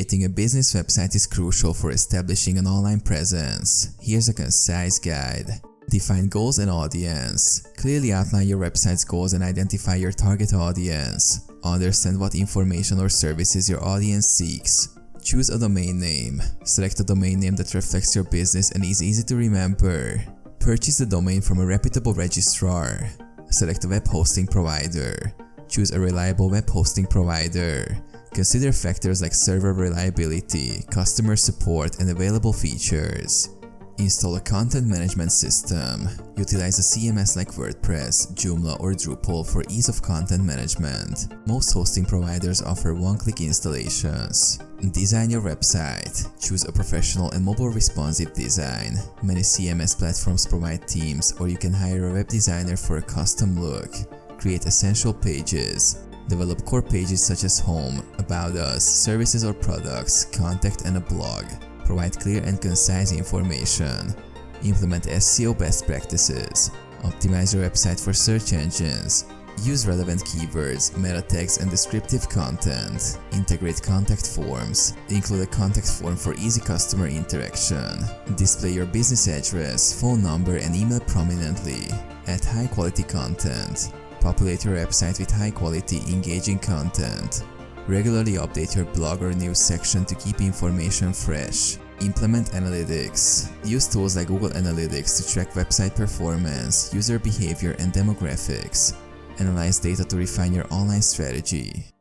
Creating a business website is crucial for establishing an online presence. Here's a concise guide. Define goals and audience. Clearly outline your website's goals and identify your target audience. Understand what information or services your audience seeks. Choose a domain name. Select a domain name that reflects your business and is easy to remember. Purchase the domain from a reputable registrar. Select a web hosting provider. Choose a reliable web hosting provider. Consider factors like server reliability, customer support, and available features. Install a content management system. Utilize a CMS like WordPress, Joomla, or Drupal for ease of content management. Most hosting providers offer one-click installations. Design your website. Choose a professional and mobile responsive design. Many CMS platforms provide themes, or you can hire a web designer for a custom look. Create essential pages. Develop core pages such as home, about us, services or products, contact, and a blog. Provide clear and concise information. Implement SEO best practices. Optimize your website for search engines. Use relevant keywords, meta tags, and descriptive content. Integrate contact forms. Include a contact form for easy customer interaction. Display your business address, phone number, and email prominently. Add high-quality content. Populate your website with high-quality, engaging content. Regularly update your blog or news section to keep information fresh. Implement analytics. Use tools like Google Analytics to track website performance, user behavior, and demographics. Analyze data to refine your online strategy.